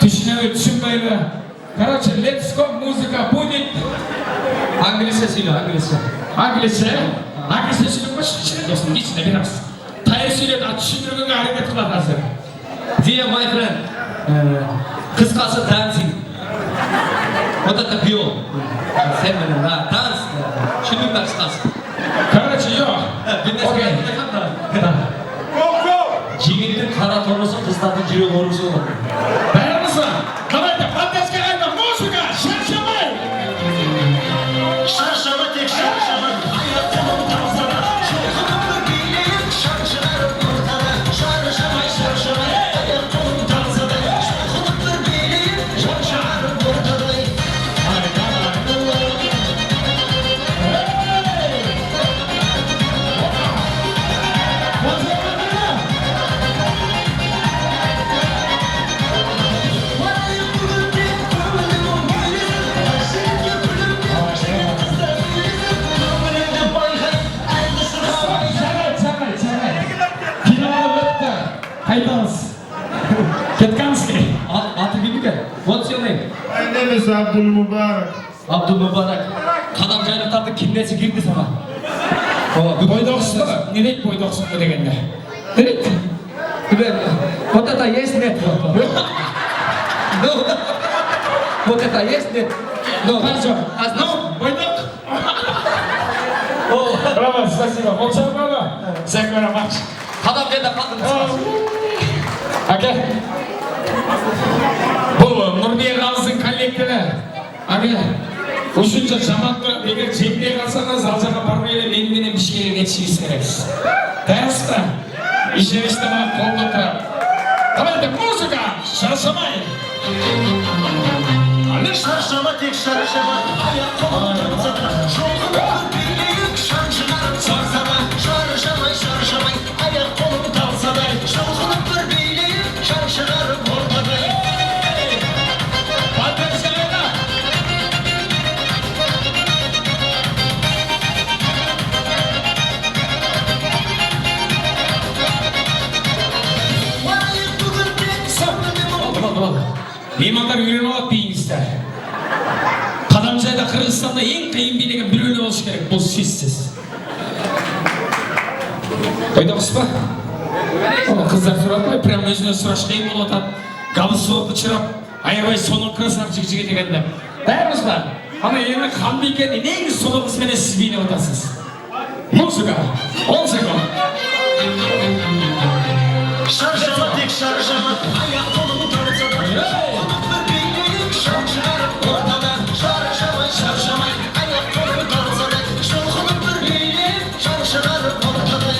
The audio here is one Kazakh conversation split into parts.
Түсінбейді. Короче, let's go, музыка будет. Английше сөйле, английше. Английше сөйлеп қойшы, десін, дейсін, наберас. Тайыр сөйледі, түсіндіргенге әрекет қылады азыр. Dear my friend, қысқасы dancing. Вот это бьем. Sen benim, dans. Şimdi ben қысқасы. Короче, йо. Окей. Жігіттің қара торысы, қыздардың жүрек орысы olur. Бәрімізі, давайте, поддержка қайда, музыка, шаршамай! Шаршама тек шаршама, аяқ-қолым талсана, жолқынымды билейін, шаршырарым ортада. Шаршамай, шаршамай, аяқ-қолым талсана, жолқынымды билейін, шаршырарым ортада. Қайтамыз. Кетканский. Аты кім екен? What's your name? My name is Abdul Mubarak. Абдул Мубарак. Қадам жайлықтардың кімнесі кірді сама? Бойдоқсың ба? Не дейді бойдоқсың ба дегенде? Не дейді? Вот это есть нет? Вот это есть нет? Хорошо. Ну, бойдоқ. Браво, спасибо. Молчал, браво. Thank you very much. Қадам жайда қалдыңыз. Аке. Бұл Нұрбек Алсын коллективі. Аке. Үшінші жаманды егер жетпей қалсаңыз, ал жаққа бармайлы меніменен бір шеге кетшіңіз керексіз. Дайынсыз ба? Ешересті маған қолды тұрап. Давайте музыка, шаршамай. Шаршама тек шаршама, аяқ-қолым талсана, жолқынымды билейін, шаршырарым ортада. Шаршамай, шаршамай, аяқ-қолым талсана, жолқынымды билейін, шаршырарым ортада. Поддержка. Меймандар үйреніп алады дейіңіздер. Қадамжайда Қырғызстанда ең қиын би деген бір өлі болушы керек, бұл сөзсіз. Қойдамыз ба? Қыздар сұрап қой, прям өзіне сұраш қиын болып атады. Габыз соқты чырап, аябай соның красав жік-жігі дегенде. Дайырмыз ба? Ана енді Қанбикенің ең соны қызмене сіз бейіне отасыз. Музыка, 10 секунд. Шаршама тек шаршама, аяқ-қолым талсана, жолқынымды билейін, шаршырарым ортада. Шаршамай, шаршамай, аяқ-қолым талсана, жолқынымды билейін, шаршырарым ортада.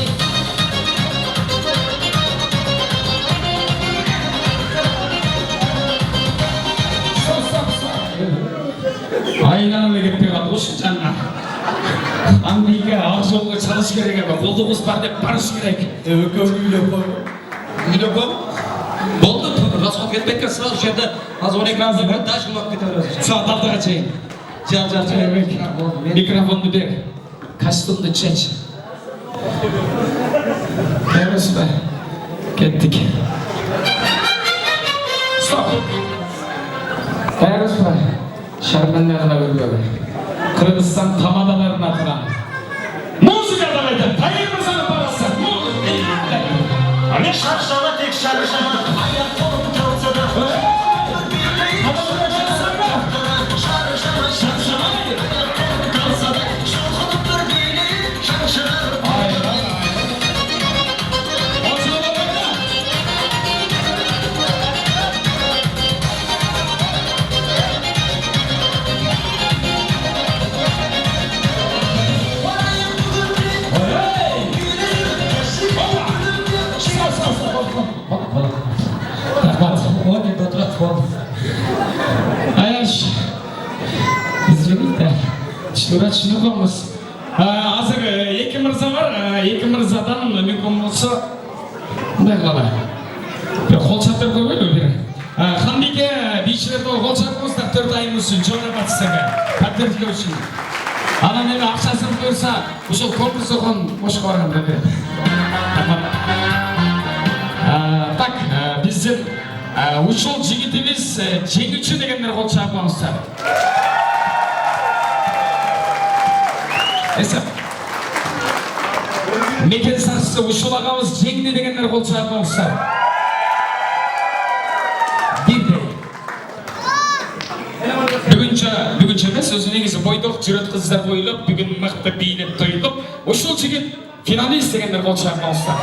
Айналып кетпей қалды осы жанна. Қанбике ақ жолға çalış керек екен, қолдығыз бар деп барыш керек. Үйлеп қой. Болды, расход кетпекке сразу жерде аз 12 разы бір даш ұлап кетер. Сағат алтыға чейін. Микрофонды бер. Костюмды чеч. Дайырмыз ба? Кеттік. Стоп! Дайырмыз ба? Шармандарына өргөбі. Қырғызстан тамадаларына тұрам. Музыка давайте! Тайыр мырзаны барасы! Шаршама тек шаршама, аяқ-қолым талсана, жолқынымды билейін, шаршырарым ортада. Шаршама, шаршамай, аяқ-қолым талсана, жолқынымды билейін, шаршырарым ортада. Аяш, извините, түсініп қоймыз. Азыр екі мырза бар, екі мырзадан мүмкін болса, бұндай қалай. Қолшаттар қойбайды өбері. Қанбике бейшілерді қолшат қойсыздар 4 айым үшін, жоғына қатысыңа, поддержка үшін. Ана мені ақшасын көрса, ұшыл конкурс оған қош қорған бәбе. Так, бізден ұшыл жігітіміз жеңүүчү дегендер кол чапыңыздар. Мекен сарысы ушул агабыз жеңди дегендер кол чапыңыздар. Бүгүнчө эмес, өзү негизи бойдок жүрөт кыздар коюлуп, бүгүн мыкты бийлеп тоюлуп, ушул жигит финалист дегендер кол чапыңыздар.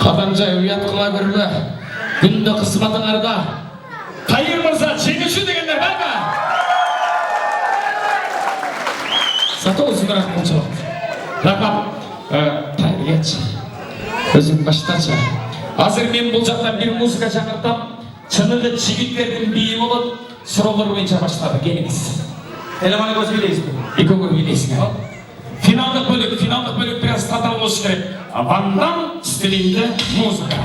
Кадамжай уят кыла көрбө. Күндө кызматыңарда Тайыр мырза жеңүүчү дегендер барбы? Зато өзүнөрөөк болчу. Рахмат. Тайыргеч. Өзүң баштачы. Азыр мен бул жакта бир музыка чакыртам. Чыныгы жигиттердин бийи болот. Суроолор боюнча баштады. Келиңиз. Элеманы көз билейсизби? Экөөгө билейсиңер. Финалдык бөлүк бираз татал болуш керек. Ван Дам стилинде музыка.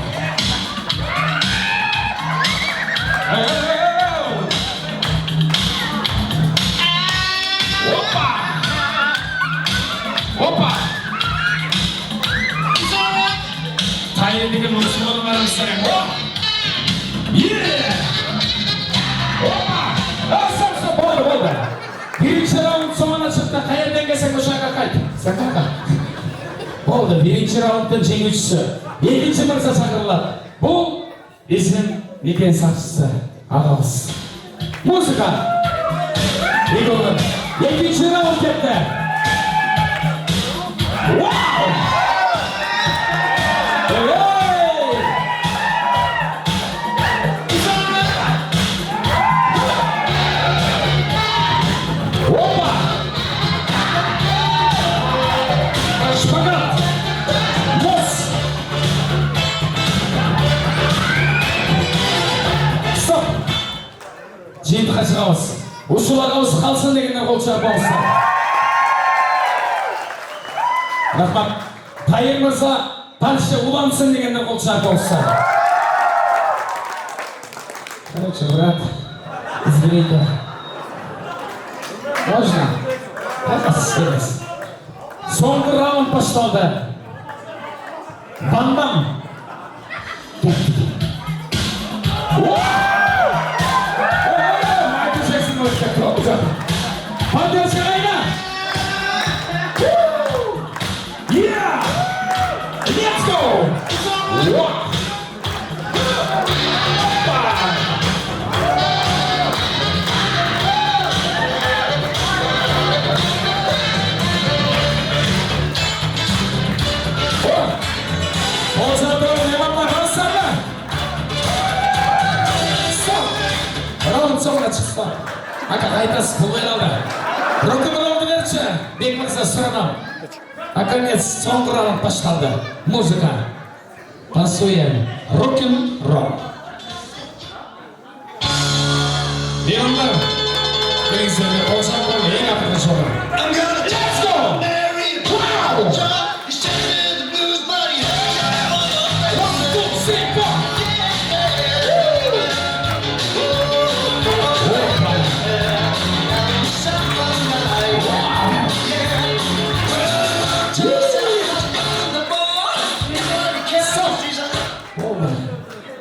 Опа! Тайыр деген ушуларды барамыздар. Опа! Болды. Биринчи раунд соңуна чыкты. Каерден келсең ошоға кайт. Сакака. Болды. Биринчи раунддун жеңүүчүсү. Экинчи мырза чакырылат. Бул биздин мекен сакчысы агабыз. Музыка. Экинчи раунд кетти. Вау! Жиынтыққа шығамыз. Ушул агабыз қалсын дегендер кол чапыңыздар. Рахмат. Тайыр мырза тарихчы улансын дегендер кол чапыңыздар. Короче, брат, извините. Можно? Спасибо. Соңғы раунд башталды. Ван Дам. Поддержка война! Yeah! Let's go! Раунд соңына чыкты. Ака қайтасы бұлғай алды. Рок-н-роллды берші. Бек мырза сұранам. Наконец, соңғы раунд башталды. Музыка. Танцуем. Рок-н-ролл. Мейрамдар, келіңіздерге қосақ болу ең ақырғы жолы. Let's go! Wow!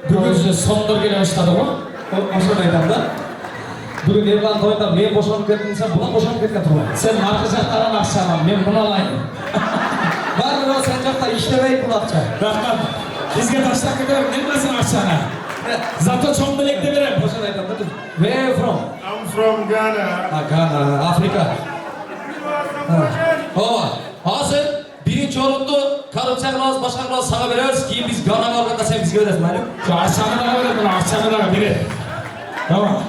Бүгін соңдыр келе баштады ғой? Осыны айтамын да. Бүгін Ерлан тойында мен бошанып кеттім, сен бұдан бошанып кеткен тұрмай. Сен арғы жақтаран ақшаны, мен бұны алайын. Барлығы сен жақта іштемейді бұл ақша. Рахмат, бізге таштап кетерім, мен білесің ақшаны. Зато чоң білекте берем. Осыны айтамын да. Where are you from? I'm from Ghana. Ghana, Afrika. Азыр биринчи орунду коррупция кылабыз, башка кылабыз, сага беребиз. Кийин биз Ганага барганда сен бизге бересиң, майлы? Ақшаны дага берем, мына ақшаны дага берем. Tamam.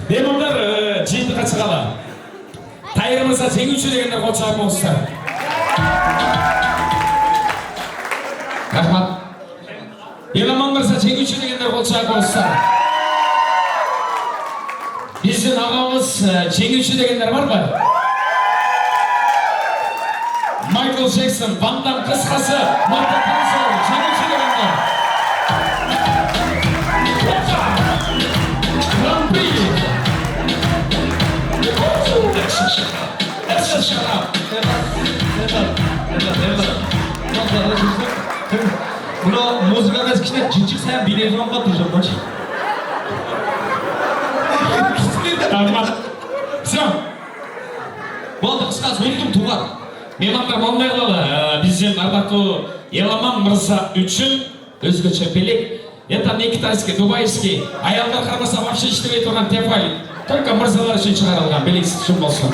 Меймандар жиынтыққа чыгалы. Тайыр мырза жеңүүчү дегендер кол чапыңыздар. Рахмат. Еламан мырза жеңүүчү дегендер кол чапыңыздар. Биздин агабыз жеңүүчү дегендер барбы? Майкл Джексон, Ван Дам кыскасы, Марта Тансор, жеңүүчү дегендер. Гран-при. Buni muzika emas, kichkina jinchiq sen biladigan bo'lib turibman. Rahmat. Все. Bo'ldi, qisqasi unutdim tug'an. Mehmonlar bunday qiladi. Bizning Ardaku Elaman Mirza uchun o'zgacha bilik. Это не китайский, дубайский. Ayollar qaramasa вообще ishlamay turgan tefal. Только mirzalar uchun chiqarilgan bilik uchun bo'lsin.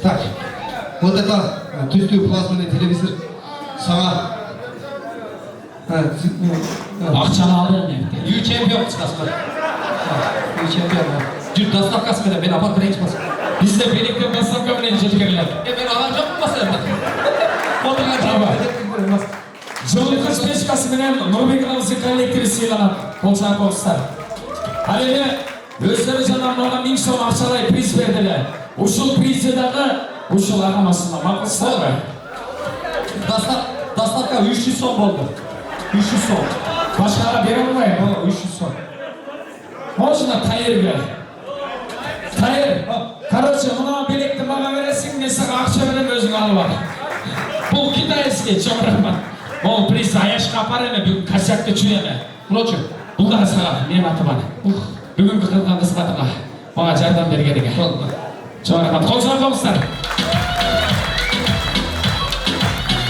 Так, вот это тусклый плазменный телевизор сама. Ақшаны алды не? Yu champion qisqasi. Yu champion. Jut dastavkasi bilan men apart birinchi bo'lsin. Bizde birlikte dastavka bilan жеткирилadi. Men alacak bo'lmasam. Жылы қыз пешкасы менен Нұрбек Рамзы коллективі сыйланады. Қолшар болыстар. Ал эми өздері жана мага 1000 сом акчалай приз бердилер. Ушул призди дагы ушул агамасына макулсызбы? Dastavka 300 so'm bo'ldi. 300 so'm. Башкага бере албайм. 300 so'm. Можно Тайырга. Тайыр, короче, мына билекти мага бересиң, мен сага акча берем, өзүң алып ал. Бул китайский, чоң рахмат. Ол приз Аяшка апарайын, бүгүн косякты чүйеме. Мыночу. Бул дагы сага нематыма. Бүгүнкү кылган кызматыңа мага жардам бергениге. Чоң рахмат. Кол соң